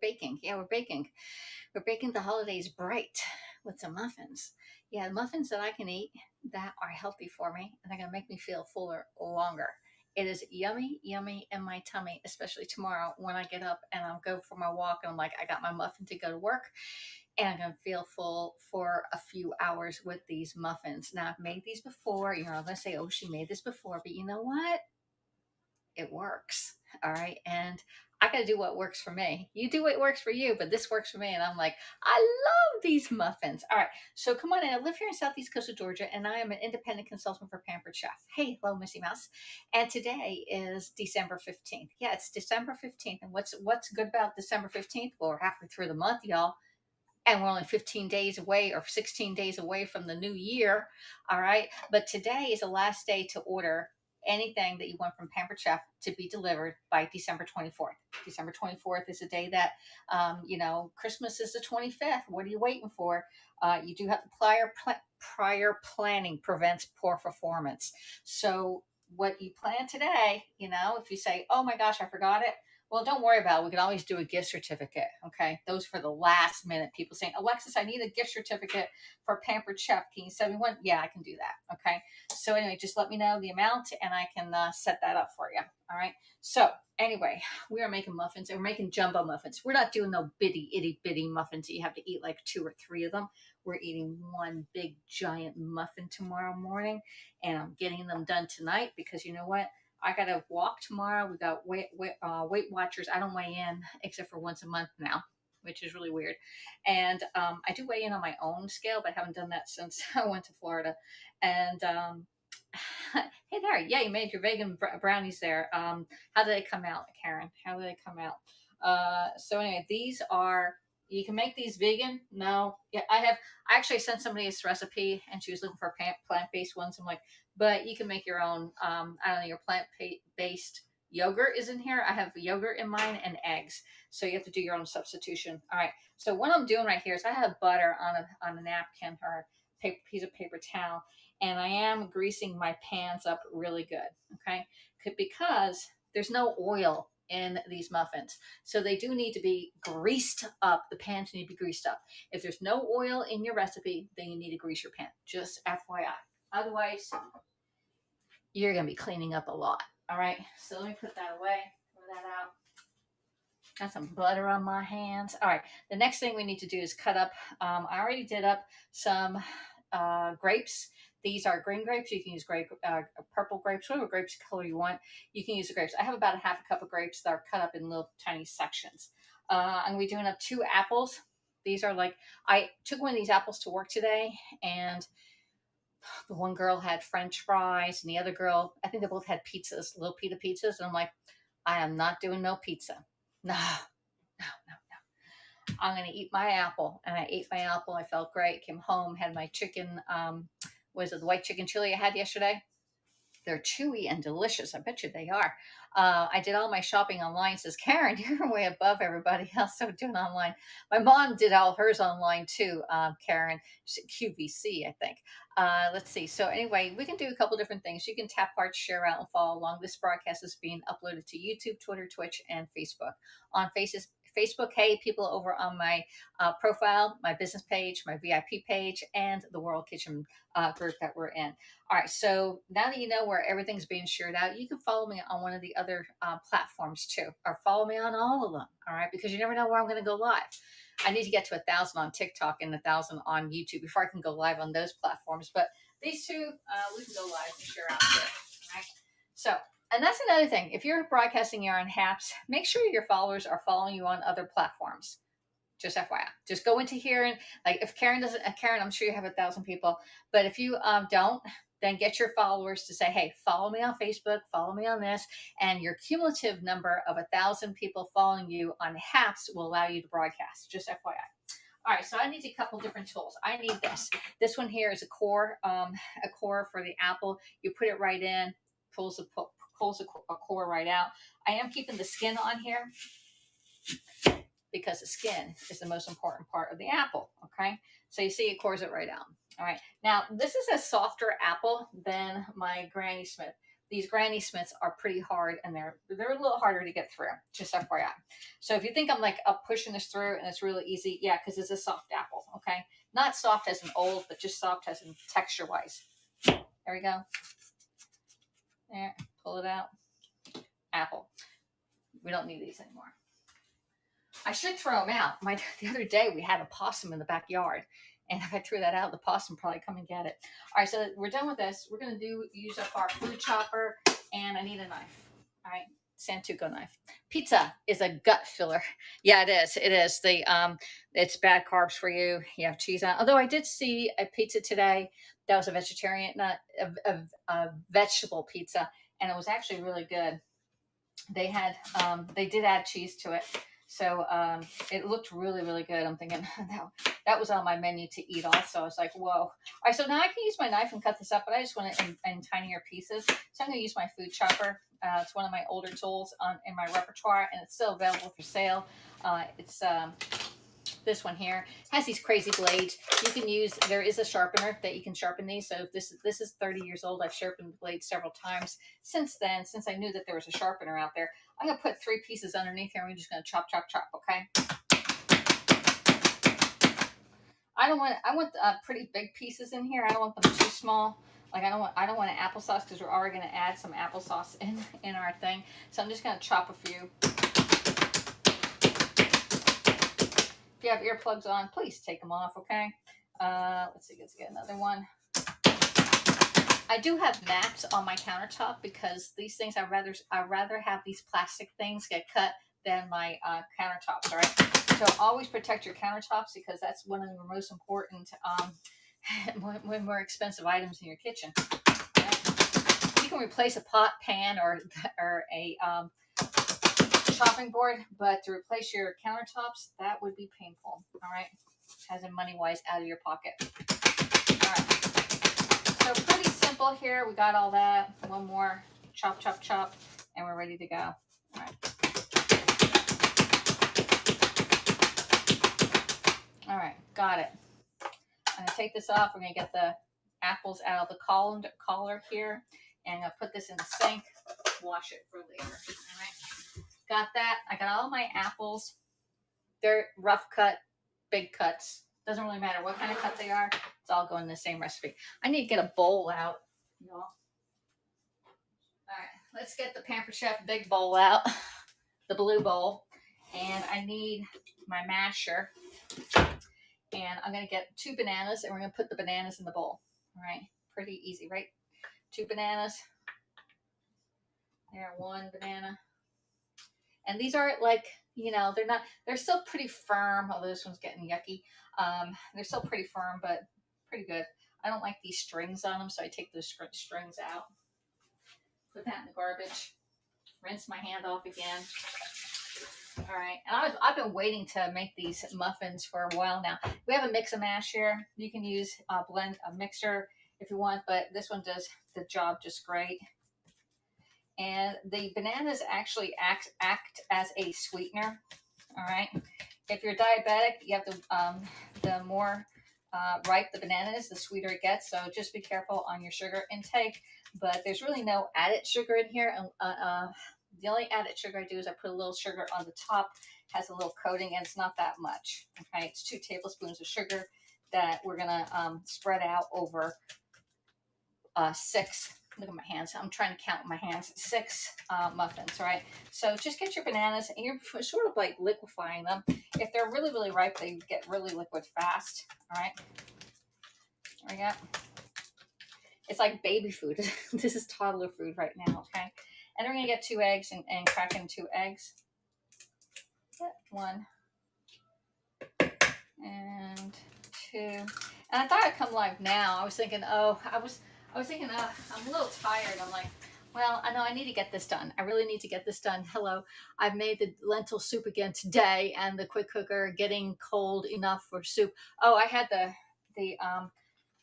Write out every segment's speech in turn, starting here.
baking. Yeah, we're baking. We're baking the holidays bright with some muffins. Yeah, muffins that I can eat that are healthy for me and they're going to make me feel fuller longer. It is yummy, yummy in my tummy, especially tomorrow when I get up and I'll go for my walk and I'm like, I got my muffin to go to work and I'm going to feel full for a few hours with these muffins. Now, I've made these before. I'm going to say, oh, she made this before, but you know what? It works. All right. And I got to do what works for me. You do what works for you, but this works for me. And I'm like, I love these muffins. All right. So come on in. I live here in Southeast Coast of Georgia and I am an independent consultant for Pampered Chef. Hey, hello, Missy Mouse. And today is December 15th. Yeah, it's December 15th. And what's good about December 15th? Well, we're halfway through the month, y'all. And we're only 15 days away or 16 days away from the new year. All right. But today is the last day to order anything that you want from Pampered Chef to be delivered by December 24th. December 24th is a day that, Christmas is the 25th. What are you waiting for? You do have the prior planning prevents poor performance. So what you plan today, if you say, oh my gosh, I forgot it. Well, don't worry about it. We can always do a gift certificate. Okay. Those for the last minute people saying, Alexis, I need a gift certificate for Pampered Chef. Can you send me one? Yeah, I can do that. Okay. So anyway, just let me know the amount and I can set that up for you. All right. So anyway, we are making muffins and we're making jumbo muffins. We're not doing no bitty, itty bitty muffins that you have to eat like 2 or 3 of them. We're eating one big giant muffin tomorrow morning and I'm getting them done tonight because you know what? I got to walk tomorrow. We got Weight Watchers. I don't weigh in except for once a month now, which is really weird. And I do weigh in on my own scale, but I haven't done that since I went to Florida. And hey there, yeah, you made your vegan brownies there. How did they come out, Karen? How did they come out? So anyway, these are. You can make these vegan. No, yeah, I actually sent somebody this recipe, and she was looking for plant-based ones. I'm like, but you can make your own. I don't know, your plant-based yogurt is in here. I have yogurt in mine and eggs, so you have to do your own substitution. All right. So what I'm doing right here is I have butter on a napkin or piece of paper towel, and I am greasing my pans up really good. Okay, because there's no oil in these muffins, so they do need to be greased up. The pans need to be greased up. If there's no oil in your recipe, then you need to grease your pan. Just FYI. Otherwise, you're going to be cleaning up a lot. All right. So let me put that away. Throw that out. Got some butter on my hands. All right. The next thing we need to do is cut up. I already did up some grapes. These are green grapes. You can use purple grapes, whatever grapes color you want. You can use the grapes. I have about a half a cup of grapes that are cut up in little tiny sections. I'm going to be doing up 2 apples. These are I took one of these apples to work today, and the one girl had French fries, and the other girl, I think they both had pizzas, little pita pizzas. And I'm like, I am not doing no pizza. No. I'm going to eat my apple. And I ate my apple. I felt great. Came home, had my chicken, was it the white chicken chili I had yesterday? They're chewy and delicious. I bet you they are. I did all my shopping online. Says, Karen, you're way above everybody else. So doing online. My mom did all hers online too, Karen. QVC, I think. Let's see. So anyway, we can do a couple different things. You can tap heart, share out, and follow along. This broadcast is being uploaded to YouTube, Twitter, Twitch, and Facebook. On Facebook, hey, people over on my profile, my business page, my VIP page, and the World Kitchen group that we're in. All right, so now that you know where everything's being shared out, you can follow me on one of the other platforms too, or follow me on all of them, all right, because you never know where I'm going to go live. I need to get to 1,000 on TikTok and 1,000 on YouTube before I can go live on those platforms, but these two, we can go live and share out too, all right? So, and that's another thing. If you're broadcasting your own apps, make sure your followers are following you on other platforms. Just FYI. Just go into here and if Karen doesn't, Karen, I'm sure you have 1,000 people, but if you don't, then get your followers to say, hey, follow me on Facebook, follow me on this, and your cumulative number of 1,000 people following you on apps will allow you to broadcast. Just FYI. All right, so I need a couple different tools. I need this. This one here is a core for the apple. You put it right in, pulls a core right out. I am keeping the skin on here because the skin is the most important part of the apple, okay? So you see it cores it right out. All right, now this is a softer apple than my Granny Smith. These Granny Smiths are pretty hard, and they're a little harder to get through, just FYI. So if you think I'm like up pushing this through and it's really easy, yeah, because it's a soft apple, okay? Not soft as in old, but just soft as in texture-wise. There we go. There, pull it out. Apple. We don't need these anymore. I should throw them out. The other day we had a possum in the backyard, and if I threw that out, the possum probably come and get it. All right, so we're done with this. We're gonna use up our food chopper, and I need a knife. All right, Santuco knife. Pizza is a gut filler. Yeah, it is. It is. It's bad carbs for you. You have cheese on. Although I did see a pizza today that was a vegetarian, not a vegetable pizza, and it was actually really good. They did add cheese to it. So it looked really, really good. I'm thinking that was on my menu to eat also. I was like, whoa. All right, so now I can use my knife and cut this up, but I just want it in tinier pieces. So I'm going to use my food chopper. It's one of my older tools in my repertoire, and it's still available for sale. It's this one here. It has these crazy blades. You can use, there is a sharpener that you can sharpen these. So this is 30 years old. I've sharpened the blade several times since then, since I knew that there was a sharpener out there. I'm going to put 3 pieces underneath here, and we're just going to chop, chop, chop, okay? I want pretty big pieces in here. I don't want them too small. Like I don't want an applesauce, because we're already going to add some applesauce in our thing. So I'm just going to chop a few. If you have earplugs on, please take them off, okay? Let's see, let's get another one. I do have mats on my countertop, because these things I'd rather have these plastic things get cut than my countertops, all right? So always protect your countertops, because that's one of the most important, more expensive items in your kitchen. Right? You can replace a pot, pan, or a chopping board, but to replace your countertops, that would be painful. All right, as in money wise, out of your pocket. All right, so pretty simple here. We got all that. One more chop, chop, chop, and we're ready to go. All right. All right, got it. I'm gonna take this off. We're gonna get the apples out of the collar here, and I'm gonna put this in the sink. Wash it for later. All right. Got that. I got all my apples. They're rough cut, big cuts. Doesn't really matter what kind of cut they are. It's all going in the same recipe. I need to get a bowl out, y'all. All right, let's get the Pampered Chef big bowl out, the blue bowl, and I need my masher. And I'm going to get 2 bananas, and we're going to put the bananas in the bowl. All right, pretty easy, right? 2 bananas. There, 1 banana. And these are like, they're still pretty firm, although this one's getting yucky. They're still pretty firm, but pretty good. I don't like these strings on them, so I take those strings out. Put that in the garbage. Rinse my hand off again. All right, and I've been waiting to make these muffins for a while now. We have a mix-and-mash here. You can use a mixer if you want, but this one does the job just great. And the bananas actually act as a sweetener. All right, if you're diabetic, you have to the more ripe the banana is, the sweeter it gets. So just be careful on your sugar intake. But there's really no added sugar in here. The only added sugar I do is I put a little sugar on the top, has a little coating, and it's not that much. Okay, it's 2 tablespoons of sugar that we're gonna spread out over 6. Look at my hands. I'm trying to count my hands. 6 muffins. All right. So just get your bananas, and you're sort of like liquefying them. If they're really, really ripe, they get really liquid fast. All right. There we go. It's like baby food. This is toddler food right now. Okay. And we're going to get 2 eggs and crack in 2 eggs. 1 and 2. And I thought I'd come live now. I was thinking, I'm a little tired. I'm like, well, I know I need to get this done. I really need to get this done. Hello. I've made the lentil soup again today, and the quick cooker getting cold enough for soup. Oh, I had the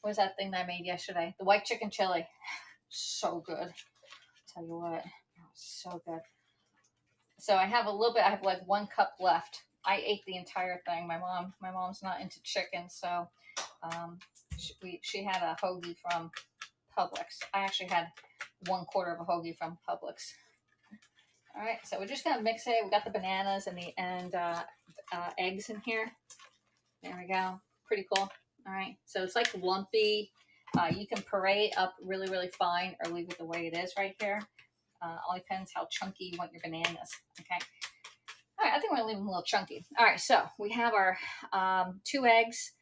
what was that thing that I made yesterday? The white chicken chili. So good. I'll tell you what. So good. So I have a little bit. I have like 1 cup left. I ate the entire thing. My mom's not into chicken, so she had a hoagie from Publix. I actually had 1/4 of a hoagie from Publix. All right, so we're just gonna mix it. We got the bananas and the eggs in here. There we go. Pretty cool. All right, so it's like lumpy. You can puree up really, really fine or leave it the way it is right here. All depends how chunky you want your bananas. Okay. All right, I think we're gonna leave them a little chunky. All right, so we have our 2 eggs,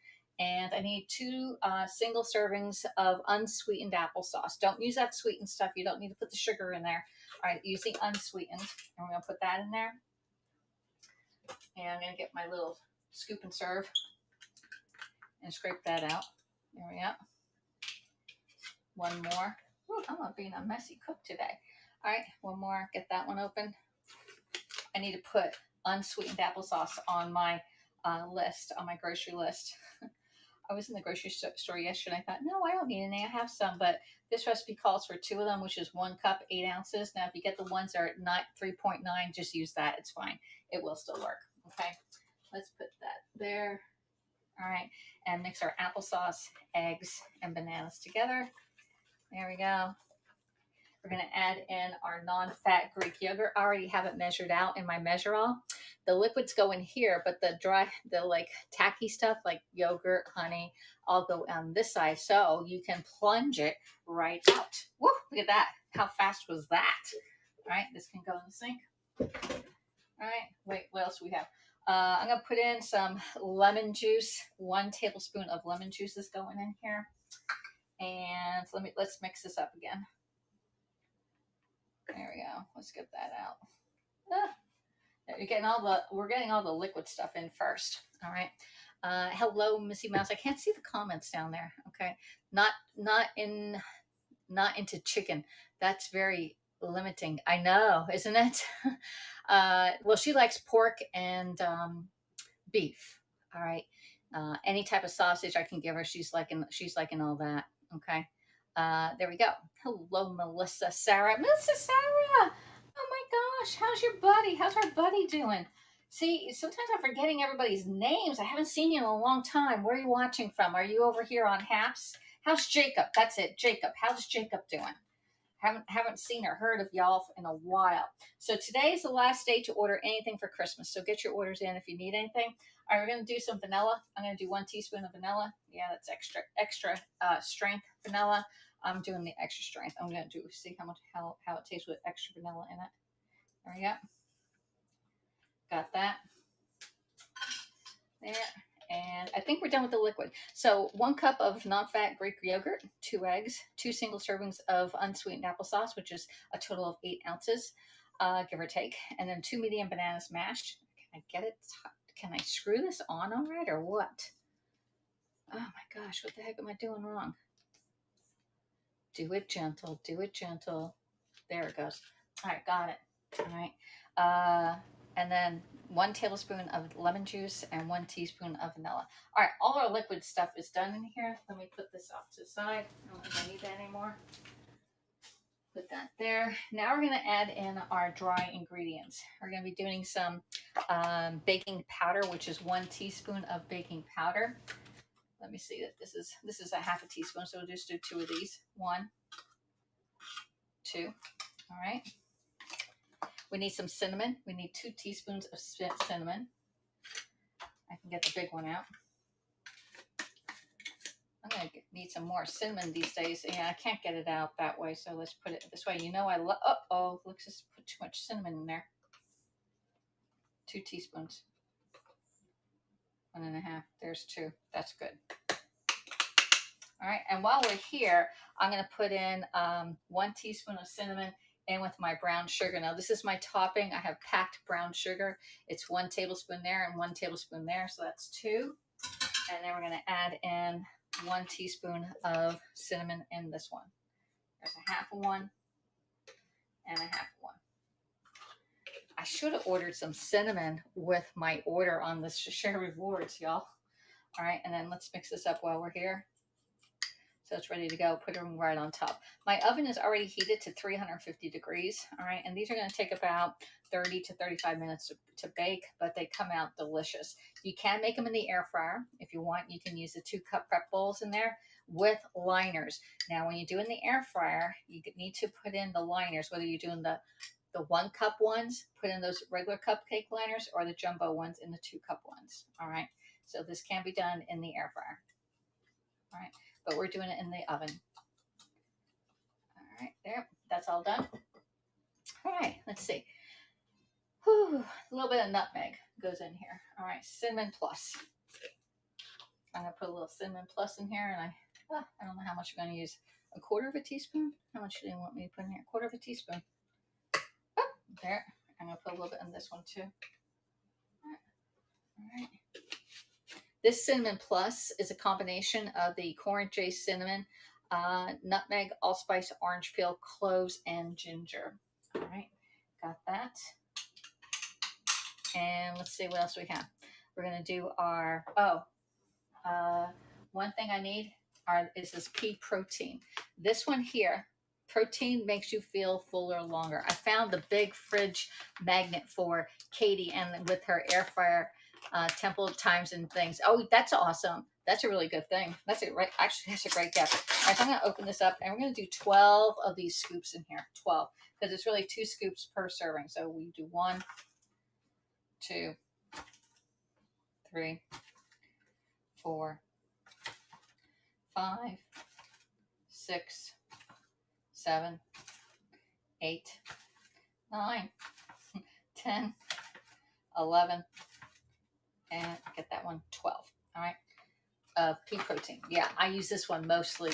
and I need 2 single servings of unsweetened applesauce. Don't use that sweetened stuff. You don't need to put the sugar in there. All right, use the unsweetened, and we're gonna put that in there. And I'm gonna get my little scoop and serve and scrape that out. There we go. One more. Ooh, I'm not being a messy cook today. All right, one more. Get that one open. I need to put unsweetened applesauce on my list, on my grocery list. I was in the grocery store yesterday. I thought, no, I don't need any. I have some, but this recipe calls for 2 of them, which is 1 cup, 8 ounces. Now, if you get the ones that are not 3.9, just use that. It's fine. It will still work. Okay, let's put that there. All right, and mix our applesauce, eggs, and bananas together. There we go. We're going to add in our non-fat Greek yogurt. I already have it measured out in my measure-all. The liquids go in here, but the like tacky stuff like yogurt, honey, all go on this side. So you can plunge it right out. Woo, look at that. How fast was that? All right, this can go in the sink. All right, wait, what else do we have? I'm going to put in some lemon juice. 1 tablespoon of lemon juice is going in here. And let's mix this up again. There we go. Let's get that out. We're getting all the liquid stuff in first. All right. Hello, Missy Mouse. I can't see the comments down there. Okay. Not into chicken. That's very limiting. I know, isn't it? Well, she likes pork and beef. All right. Any type of sausage I can give her. She's liking all that. Okay. There we go. Hello, Melissa, Sarah. Melissa, Sarah. Oh my gosh. How's your buddy? How's our buddy doing? See, sometimes I'm forgetting everybody's names. I haven't seen you in a long time. Where are you watching from? Are you over here on Haps? How's Jacob? That's it. Jacob. How's Jacob doing? Haven't seen or heard of y'all in a while. So today is the last day to order anything for Christmas. So get your orders in if you need anything. All right, we're going to do some vanilla. I'm going to do 1 teaspoon of vanilla. Yeah, that's extra strength vanilla. I'm doing the extra strength. I'm going to see how it tastes with extra vanilla in it. There we go. Got that. There. And I think we're done with the liquid. So 1 cup of non-fat Greek yogurt, 2 eggs, 2 single servings of unsweetened applesauce, which is a total of 8 ounces, give or take. And then 2 medium bananas mashed. Can I get it? Can I screw this on all right or what? Oh my gosh, what the heck am I doing wrong? Do it gentle. Do it gentle. There it goes. All right, got it. All right. And then 1 tablespoon of lemon juice and 1 teaspoon of vanilla. All right, all our liquid stuff is done in here. Let me put this off to the side. I don't think I need that anymore. Put that there. Now we're going to add in our dry ingredients. We're going to be doing some baking powder, which is 1 teaspoon of baking powder. Let me see that this is a half a teaspoon, so we'll just do 2 of these. 1, 2. All right. We need some cinnamon. We need 2 teaspoons of cinnamon. I can get the big one out. I'm going to need some more cinnamon these days. Yeah, I can't get it out that way, so let's put it this way. You know I love... Uh-oh, let's just put too much cinnamon in there. 2 teaspoons. 1.5. There's 2. That's good. All right, and while we're here, I'm going to put in 1 teaspoon of cinnamon and with my brown sugar. Now, this is my topping. I have packed brown sugar. It's 1 tablespoon there and 1 tablespoon there, so that's 2. And then we're going to add in 1 teaspoon of cinnamon in this one. There's a half of one and a half of one. I should have ordered some cinnamon with my order on the Share Rewards, y'all. All right, and then let's mix this up while we're here. So it's ready to go. Put them right on top. My oven is already heated to 350 degrees. All right. And these are going to take about 30 to 35 minutes to bake, but they come out delicious. You can make them in the air fryer. If you want, you can use the 2 cup prep bowls in there. with liners. Now, when you do in the air fryer, you need to put in the liners, whether you're doing the 1 cup ones, put in those regular cupcake liners, or the jumbo ones in the 2 cup ones. All right. So this can be done in the air fryer. All right. But we're doing it in the oven. All right. There. That's all done. All right. Let's see. Whew, a little bit of nutmeg goes in here. All right. Cinnamon plus. I'm going to put a little cinnamon plus in here, and I don't know how much I'm going to use. 1/4 teaspoon? How much do you want me to put in here? 1/4 teaspoon. Oh, there. I'm going to put a little bit in this one too. All right. This cinnamon plus is a combination of the corn jace cinnamon, nutmeg, allspice, orange peel, cloves, and ginger. All right. Got that. And let's see what else we have. We're going to do our, one thing I need is this pea protein. This one here, protein makes you feel fuller longer. I found the big fridge magnet for Katie, and with her air fryer temple times and things. Oh, that's awesome. That's a really good thing. That's it, right? Actually, that's a great gift. All right, so I'm going to open this up, and we're going to do 12 of these scoops in here. 12, because it's really 2 scoops per serving. So we do 1, 2, 3, 4, 5, 6, 7, 8, 9, 10, 11, and get that one, 12. All right. Pea protein. Yeah, I use this one mostly.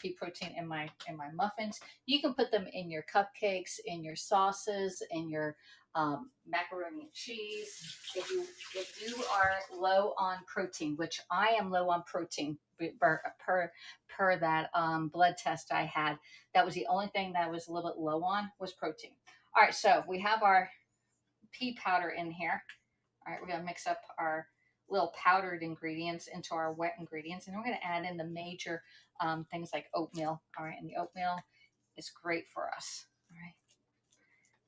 Pea protein in my muffins. You can put them in your cupcakes, in your sauces, in your macaroni and cheese. If you are low on protein, which I am low on protein per that blood test I had, that was the only thing that I was a little bit low on, was protein. All right, so we have our pea powder in here. All right, we're gonna mix up our little powdered ingredients into our wet ingredients, and we're going to add in the major things like oatmeal. All right, and the oatmeal is great for us. All right,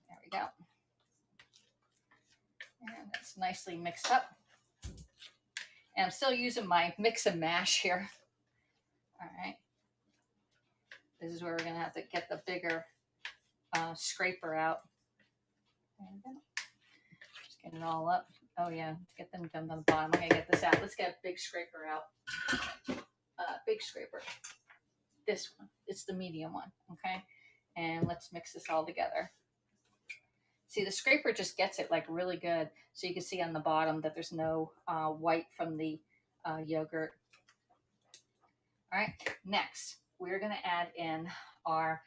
there we go. And that's nicely mixed up. And I'm still using my mix and mash here. All right, this is where we're going to have to get the bigger scraper out. There we go. Just get it all up. Oh yeah, get them done on the bottom. I'm going to get this out. Let's get a big scraper out. Big scraper. This one. It's the medium one. Okay. And let's mix this all together. See, the scraper just gets it like really good. So you can see on the bottom that there's no white from the yogurt. All right. Next, we're going to add in our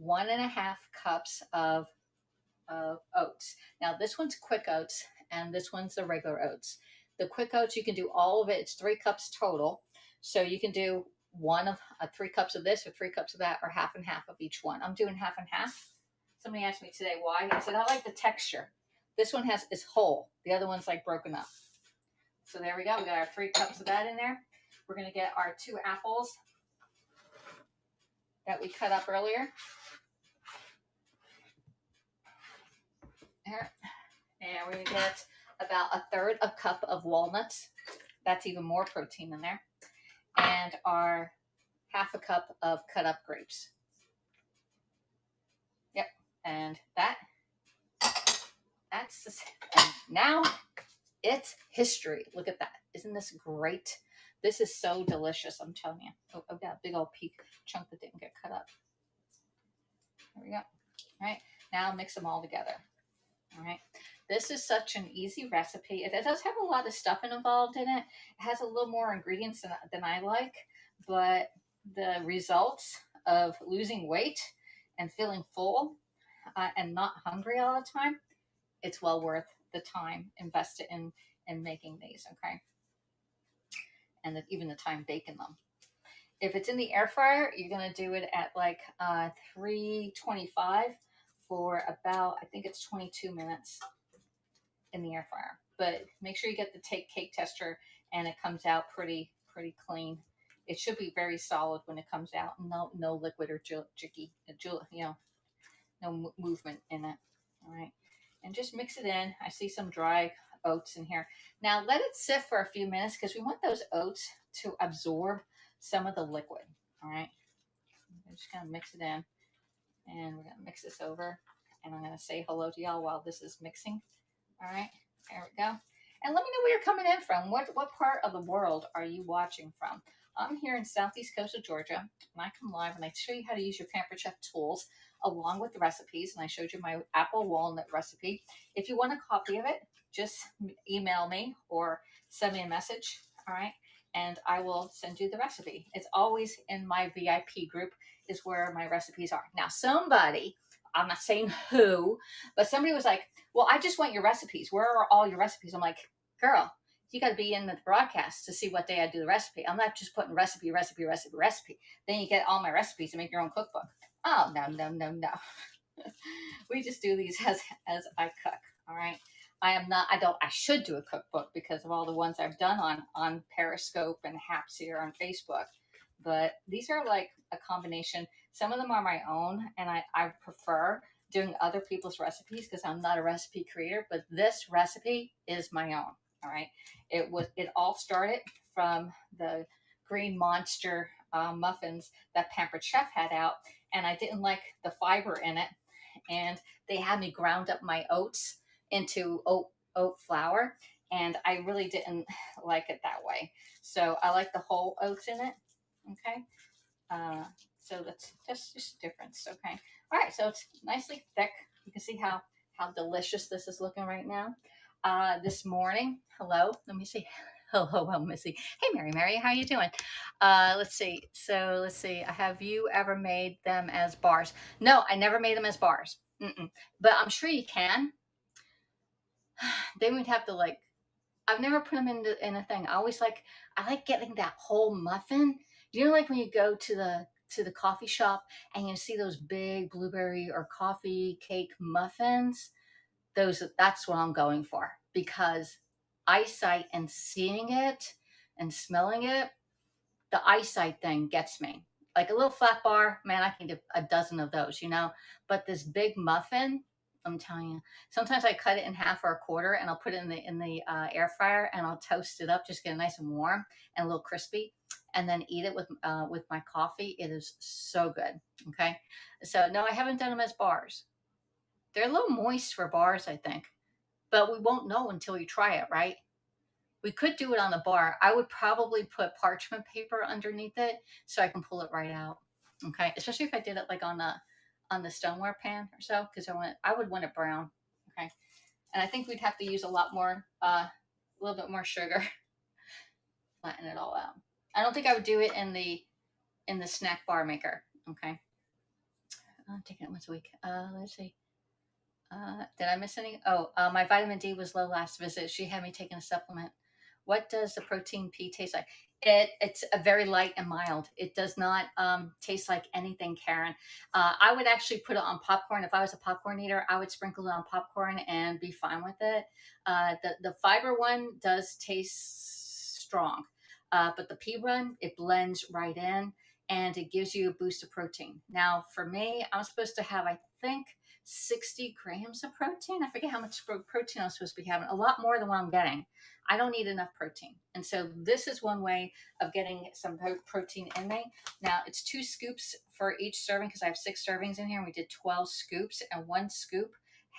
1.5 cups of oats. Now, this one's quick oats, and this one's the regular oats. The quick oats, you can do all of it. It's 3 cups total. So you can do 3 cups of this or 3 cups of that, or half and half of each one. I'm doing half and half. Somebody asked me today why. I said, I like the texture. This one is whole. The other one's like broken up. So there we go. We got our 3 cups of that in there. We're going to get our 2 apples that we cut up earlier. There. And we're going to get about 1/3 cup of walnuts. That's even more protein in there. And our 1/2 cup of cut up grapes. Yep. And that's the, and now it's history. Look at that. Isn't this great? This is so delicious. I'm telling you. Oh, I've got a big old chunk that didn't get cut up. There we go. All right. Now mix them all together. All right. This is such an easy recipe. It does have a lot of stuff involved in it. It has a little more ingredients than I like, but the results of losing weight and feeling full and not hungry all the time, it's well worth the time invested in making these, okay? And even the time baking them. If it's in the air fryer, you're going to do it at like 325 for about, I think it's 22 minutes in the air fryer. But make sure you get the cake tester and it comes out pretty clean. It should be very solid when it comes out. No liquid or jicky, no movement in it. All right. And just mix it in. I see some dry oats in here. Now let it sit for a few minutes because we want those oats to absorb some of the liquid. All right. I'm just going to mix it in, and we're going to mix this over, and I'm going to say hello to y'all while this is mixing. All right. There we go. And let me know where you're coming in from. What part of the world are you watching from? I'm here in southeast coast of Georgia, and I come live and I show you how to use your Pampered Chef tools along with the recipes. And I showed you my apple walnut recipe. If you want a copy of it, just email me or send me a message. All right. And I will send you the recipe. It's always in my VIP group is where my recipes are. Now, somebody, I'm not saying who, but somebody was like, well, I just want your recipes. Where are all your recipes? I'm like, girl, you got to be in the broadcast to see what day I do the recipe. I'm not just putting recipe. Then you get all my recipes and make your own cookbook. Oh, no. We just do these as I cook. All right. I should do a cookbook because of all the ones I've done on Periscope and Haps here on Facebook. But these are like a combination. Some of them are my own, and I prefer doing other people's recipes because I'm not a recipe creator, but this recipe is my own. All right. It all started from the Green Monster muffins that Pampered Chef had out, and I didn't like the fiber in it, and they had me ground up my oats into oat flour, and I really didn't like it that way. So I like the whole oats in it. Okay. So that's just a difference. Okay. All right. So it's nicely thick. You can see how delicious this is looking right now. This morning, hello, let me see. Hello, Missy. Hey, Mary, how you doing? Let's see. So let's see. Have you ever made them as bars? No, I never made them as bars. But I'm sure you can. Then we'd have to like. I've never put them in a thing. I like getting that whole muffin. You know, like when you go to the coffee shop and you see those big blueberry or coffee cake muffins. That's what I'm going for, because eyesight and seeing it and smelling it, the eyesight thing gets me. Like a little flat bar, man, I can get a dozen of those, But this big muffin, I'm telling you, sometimes I cut it in half or a quarter and I'll put it in the air fryer and I'll toast it up, just get it nice and warm and a little crispy, and then eat it with my coffee. It is so good. Okay, so no, I haven't done them as bars. They're a little moist for bars, I think, but we won't know until we try it, right? We could do it on the bar. I would probably put parchment paper underneath it so I can pull it right out. Okay, especially if I did it like on the stoneware pan or so, because I would want it brown. Okay, and I think we'd have to use a lot more, a little bit more sugar, flatten it all out. I don't think I would do it in the snack bar maker. Okay, I'm taking it once a week. Let's see. Did I miss any? Oh, my vitamin D was low last visit. She had me taking a supplement. What does the protein pea taste like? It's a very light and mild. It does not taste like anything, Karen. I would actually put it on popcorn. If I was a popcorn eater, I would sprinkle it on popcorn and be fine with it. The fiber one does taste strong, but the pea one, it blends right in and it gives you a boost of protein. Now, for me, I'm supposed to have, I think, 60 grams of protein. I forget how much protein I'm supposed to be having. A lot more than what I'm getting. I don't need enough protein. And so this is one way of getting some protein in me. Now it's 2 scoops for each serving because I have 6 servings in here and we did 12 scoops, and 1 scoop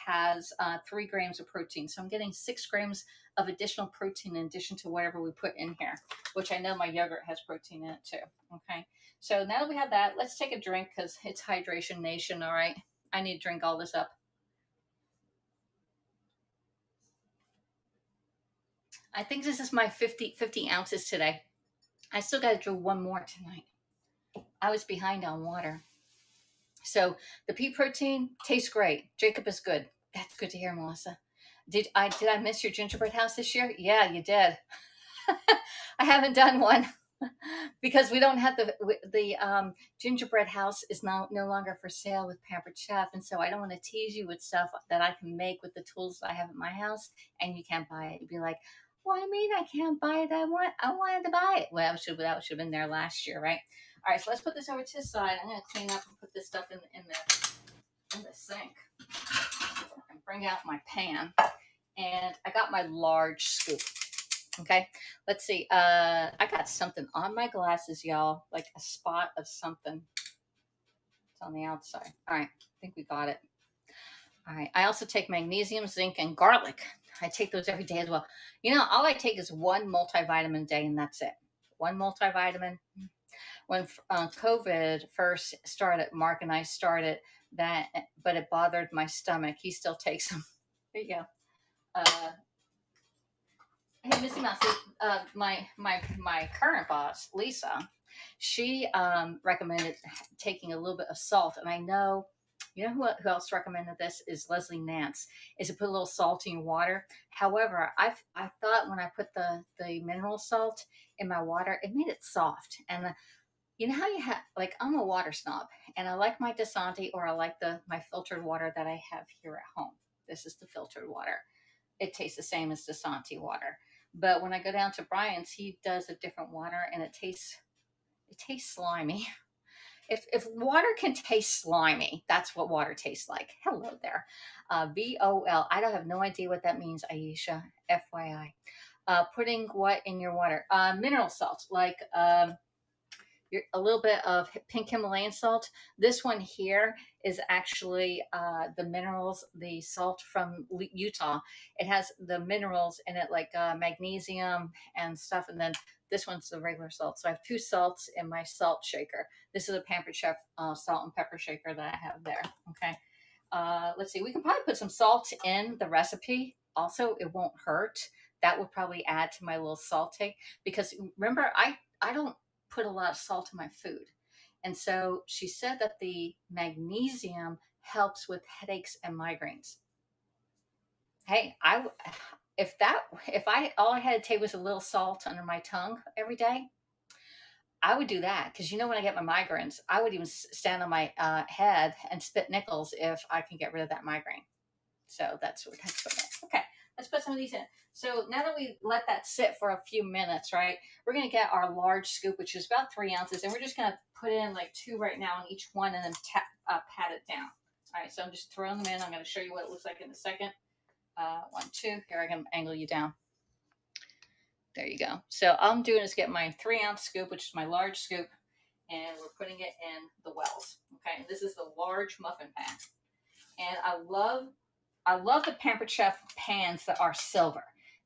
has 3 grams of protein. So I'm getting 6 grams of additional protein in addition to whatever we put in here, which I know my yogurt has protein in it too. Okay. So now that we have that, let's take a drink because it's Hydration Nation. All right. I need to drink all this up. I think this is my 50 ounces today. I still got to drink one more tonight. I was behind on water. So the pea protein tastes great. Jacob is good. That's good to hear, Melissa. Did I miss your gingerbread house this year? Yeah, you did. I haven't done one because we don't have the gingerbread house is no longer for sale with Pampered Chef, and so I don't want to tease you with stuff that I can make with the tools I have at my house, and you can't buy it. You'd be like, "Well, I mean, I can't buy it. I wanted to buy it." Well, that should have been there last year, right? All right, so let's put this over to the side. I'm gonna clean up and put this stuff in the sink. So I can bring out my pan, and I got my large scoop. Okay, let's see. I got something on my glasses, y'all, like a spot of something. It's on the outside. All right, I think we got it. All right. I also take magnesium, zinc, and garlic. I take those every day as well. You know, all I take is one multivitamin a day, and that's it. One multivitamin. When COVID first started, Mark and I started that, but it bothered my stomach. He still takes them. There you go. Hey, Missy Mouse, my current boss, Lisa, she recommended taking a little bit of salt, and I know, you know who else recommended this is Leslie Nance. Is to put a little salt in your water. However, I thought when I put the mineral salt in my water, it made it soft, and you know how you have like I'm a water snob, and I like my Dasani or I like my filtered water that I have here at home. This is the filtered water. It tastes the same as Dasani water. But when I go down to Brian's, he does a different water, and it tastes slimy. If water can taste slimy, that's what water tastes like. Hello there, VOL. I don't have no idea what that means, Aisha. FYI. Putting what in your water? Mineral salts like a little bit of pink Himalayan salt. This one here is actually the minerals, the salt from Utah. It has the minerals in it, like magnesium and stuff. And then this one's the regular salt. So I have two salts in my salt shaker. This is a Pampered Chef salt and pepper shaker that I have there. Okay. Let's see. We can probably put some salt in the recipe. Also, it won't hurt. That would probably add to my little salt take because remember, I don't put a lot of salt in my food. And so she said that the magnesium helps with headaches and migraines. Hey, if I all I had to take was a little salt under my tongue every day, I would do that because you know when I get my migraines, I would even stand on my head and spit nickels if I can get rid of that migraine. So that's what. Okay, let's put some of these in. So now that we let that sit for a few minutes, right? We're gonna get our large scoop, which is about 3 ounces, and we're just gonna put in like two right now in each one, and then pat it down. All right, so I'm just throwing them in. I'm gonna show you what it looks like in a second. 1, 2. Here I can angle you down. There you go. So all I'm doing is get my 3 ounce scoop, which is my large scoop, and we're putting it in the wells. Okay, and this is the large muffin pan, and I love the Pampered Chef pans that are silver.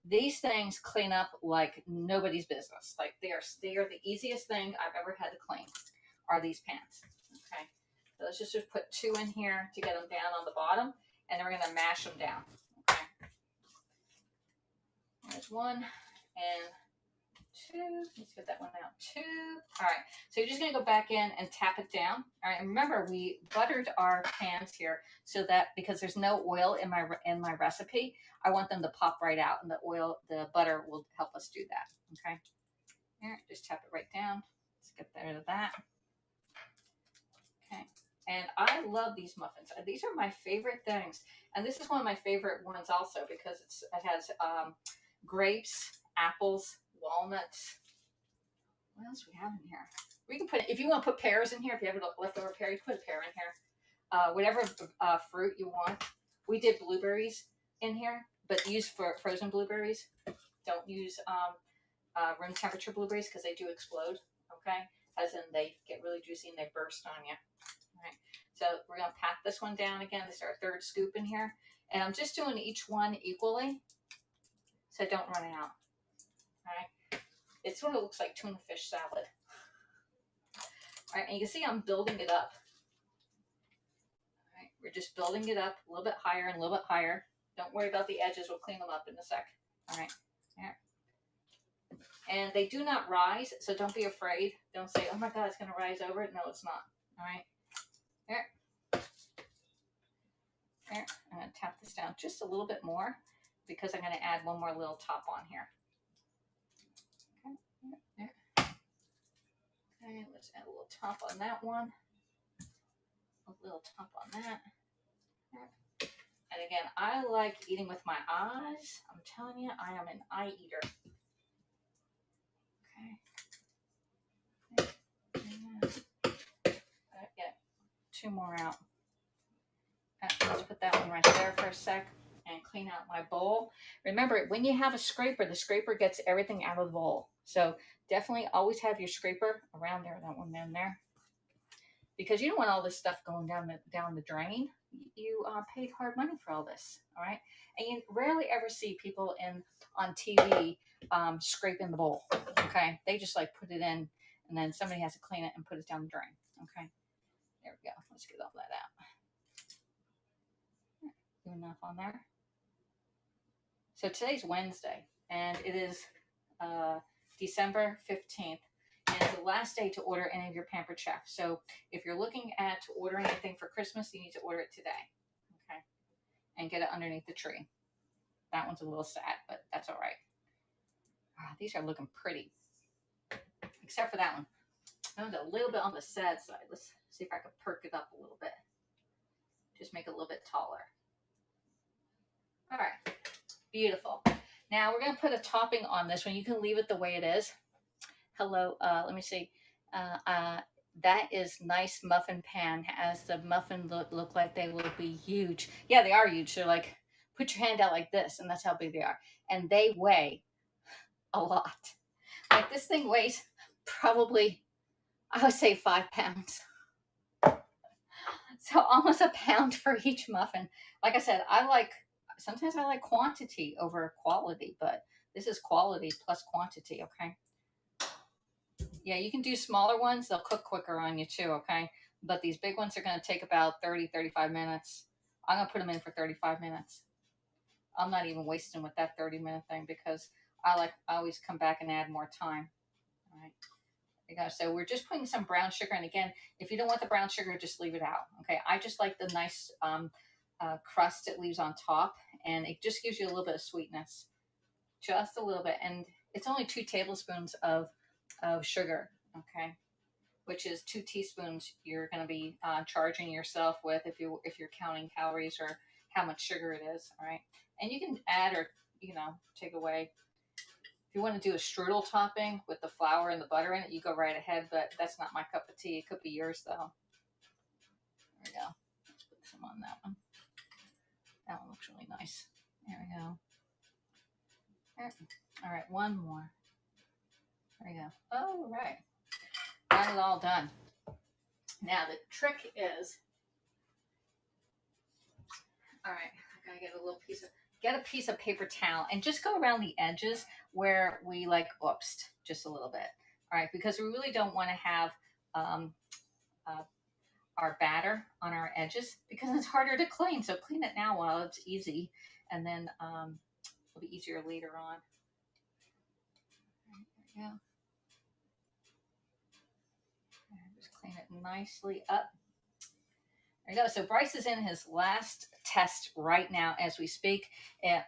These things clean up like nobody's business. Like they are the easiest thing I've ever had to clean. Are these pans? Okay, so let's just put two in here to get them down on the bottom, and then we're gonna mash them down. Okay, there's one and two. Let's get that one out. Two. All right. So you're just going to go back in and tap it down. All right. And remember, we buttered our pans here so that because there's no oil in my recipe, I want them to pop right out, and the butter will help us do that. Okay. Here, just tap it right down. Let's get rid of that. Okay. And I love these muffins. These are my favorite things. And this is one of my favorite ones also because it has grapes, apples, walnuts. What else do we have in here? We can put, if you want to put pears in here, if you have a leftover pear, you can put a pear in here. Whatever fruit you want. We did blueberries in here, but use for frozen blueberries. Don't use room temperature blueberries because they do explode. Okay, as in they get really juicy and they burst on you. All right. So we're gonna pat this one down again. This is our third scoop in here, and I'm just doing each one equally, so don't run out. All right. It sort of looks like tuna fish salad. All right, and you can see I'm building it up. All right, we're just building it up a little bit higher and a little bit higher. Don't worry about the edges. We'll clean them up in a sec. All right. There. And they do not rise, so don't be afraid. Don't say, oh my God, it's going to rise over it. No, it's not. All right. There. There. I'm going to tap this down just a little bit more because I'm going to add one more little top on here. Okay. There. Okay, let's add a little top on that one. A little top on that. There. And again, I like eating with my eyes. I'm telling you, I am an eye eater. Okay. Get two more out. Let's put that one right there for a sec and clean clean out my bowl. Remember, when you have a scraper, the scraper gets everything out of the bowl. So definitely always have your scraper around there, that one in there, because you don't want all this stuff going down the drain. You paid hard money for all this, all right? And you rarely ever see people on TV scraping the bowl. Okay, they just like put it in, and then somebody has to clean it and put it down the drain. Okay, there we go. Let's get all that out. Enough on there. So today's Wednesday, and it is December 15th. And it's the last day to order any of your Pampered Chef. So if you're looking at ordering anything for Christmas, you need to order it today. Okay. And get it underneath the tree. That one's a little sad, but that's all right. These are looking pretty. Except for that one. That one's a little bit on the sad side. Let's see if I can perk it up a little bit. Just make it a little bit taller. All right. Beautiful. Now we're going to put a topping on this one. You can leave it the way it is. Hello, let me see. That is nice Muffin Pan. As the muffin look like they will be huge. Yeah, they are huge. They're like, put your hand out like this, and that's how big they are. And they weigh a lot. Like this thing weighs probably, I would say 5 pounds. So almost a pound for each muffin. Like I said, sometimes I like quantity over quality, but this is quality plus quantity, okay? Yeah, you can do smaller ones. They'll cook quicker on you too, okay? But these big ones are going to take about 30, 35 minutes. I'm going to put them in for 35 minutes. I'm not even wasting with that 30-minute thing because I always come back and add more time. All right. There you go. So we're just putting some brown sugar. And again, if you don't want the brown sugar, just leave it out. Okay. I just like the nice crust it leaves on top. And it just gives you a little bit of sweetness. Just a little bit. And it's only 2 tablespoons of sugar, okay, which is 2 teaspoons you're going to be charging yourself with if you're counting calories or how much sugar it is. All right, and you can add or take away. If you want to do a strudel topping with the flour and the butter in it, you go right ahead, but that's not my cup of tea. It could be yours though. There we go. Let's put some on that one. That one looks really nice. There we go. All right, one more. There you go. All right. Got it all done. Now the trick is, all right, I gotta get a piece of paper towel and just go around the edges where we oops, just a little bit. All right, because we really don't want to have our batter on our edges because it's harder to clean. So clean it now while it's easy, and then it'll be easier later on. There we go. Just clean it nicely up. There you go. So Bryce is in his last test right now as we speak,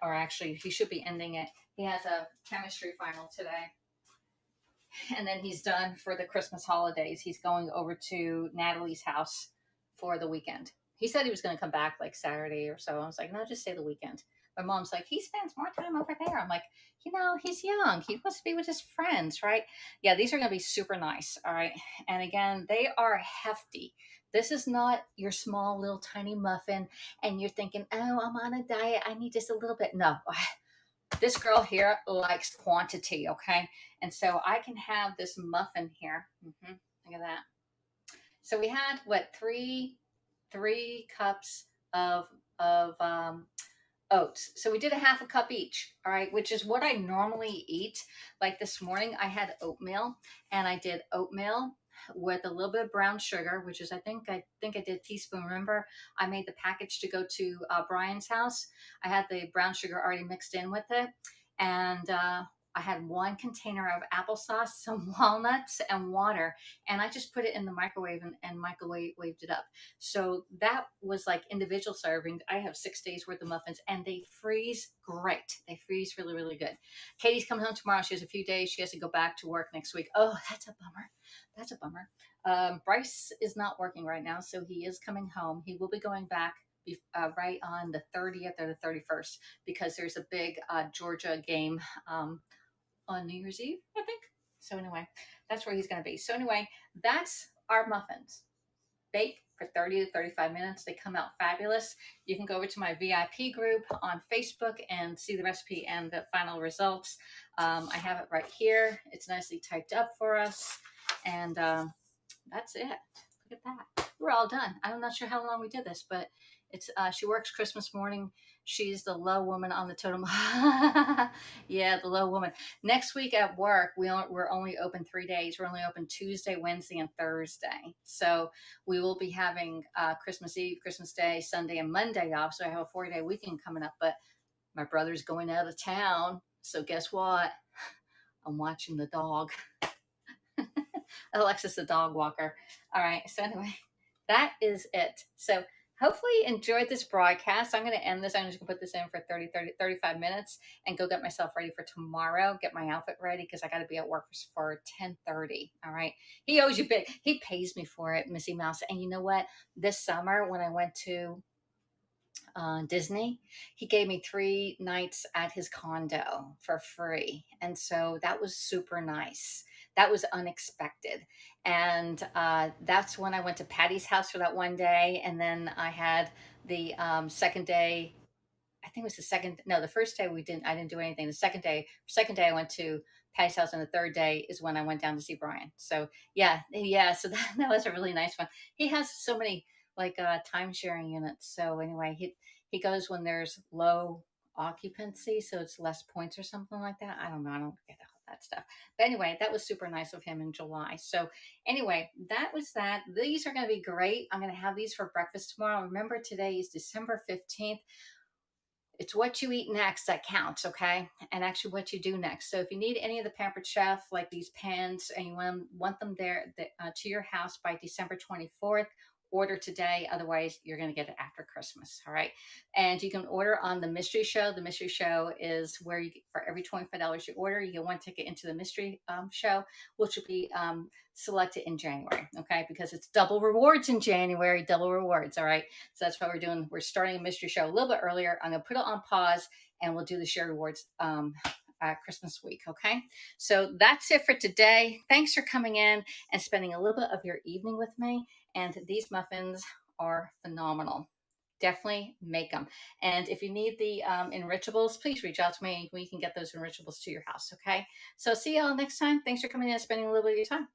or actually he should be ending it. He has a chemistry final today. And then he's done for the Christmas holidays. He's going over to Natalie's house for the weekend. He said he was going to come back like Saturday or so. I was like, no, just stay the weekend. My mom's like, he spends more time over there. I'm like, he's young. He wants to be with his friends, right? Yeah, these are going to be super nice. All right. And again, they are hefty. This is not your small little tiny muffin. And you're thinking, oh, I'm on a diet. I need just a little bit. No, this girl here likes quantity. Okay. And so I can have this muffin here. Look at that. So we had three cups of oats. So we did a half a cup each, all right, which is what I normally eat. Like this morning I had oatmeal, and I did oatmeal with a little bit of brown sugar, which is I think I did a teaspoon. Remember, I made the package to go to Brian's house. I had the brown sugar already mixed in with it, and I had 1 container of applesauce, some walnuts, and water, and I just put it in the microwave and microwaved it up. So that was like individual serving. I have 6 days worth of muffins, and they freeze great. They freeze really, really good. Katie's coming home tomorrow. She has a few days. She has to go back to work next week. Oh, that's a bummer. That's a bummer. Bryce is not working right now, so he is coming home. He will be going back right on the 30th or the 31st because there's a big Georgia game on New Year's Eve, I think. So anyway, that's where he's going to be. So anyway, that's our muffins. bake for 30 to 35 minutes. They come out fabulous. You can go over to my VIP group on Facebook and see the recipe and the final results. I have it right here. It's nicely typed up for us. And that's it. Look at that. We're all done. I'm not sure how long we did this, but it's she works Christmas morning. She's the low woman on the totem. Yeah, the low woman. Next week at work, we're only open 3 days. We're only open Tuesday, Wednesday, and Thursday. So we will be having Christmas Eve, Christmas Day, Sunday, and Monday off. So I have a 4-day weekend coming up. But my brother's going out of town. So guess what? I'm watching the dog. Alexis the dog walker. All right. So anyway, that is it. So hopefully you enjoyed this broadcast. I'm going to end this. I'm just going to put this in for 35 minutes and go get myself ready for tomorrow. Get my outfit ready because I got to be at work for 10:30. All right. He owes you big. He pays me for it, Missy Mouse. And you know what? This summer when I went to Disney, he gave me 3 nights at his condo for free. And so that was super nice. That was unexpected. And that's when I went to Patty's house for that one day. And then I had the second day. I think it was the second. No, the first day I didn't do anything. The second day I went to Patty's house, and the third day is when I went down to see Brian. So yeah, yeah. So that was a really nice one. He has so many like time sharing units. So anyway, he goes when there's low occupancy, so it's less points or something like that. I don't know. I don't get all that stuff. But anyway, that was super nice of him in July. So anyway, that was that. These are going to be great. I'm going to have these for breakfast tomorrow. Remember, today is December 15th. It's what you eat next that counts, okay? And actually what you do next. So if you need any of the Pampered Chef, like these pans, and you want them there to your house by December 24th, order today. Otherwise, you're going to get it after Christmas, all right? And you can order on the Mystery Show. The Mystery Show is where you, for every $25 you order, you get one ticket into the Mystery Show, which will be selected in January, okay? Because it's double rewards in January, double rewards, all right? So that's what we're doing. We're starting a mystery show a little bit earlier. I'm going to put it on pause and we'll do the share rewards Christmas week. Okay. So that's it for today. Thanks for coming in and spending a little bit of your evening with me. And these muffins are phenomenal. Definitely make them. And if you need the enrichables, please reach out to me. We can get those enrichables to your house. Okay. So see y'all next time. Thanks for coming in and spending a little bit of your time.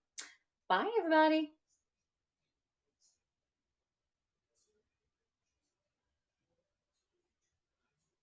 Bye, everybody.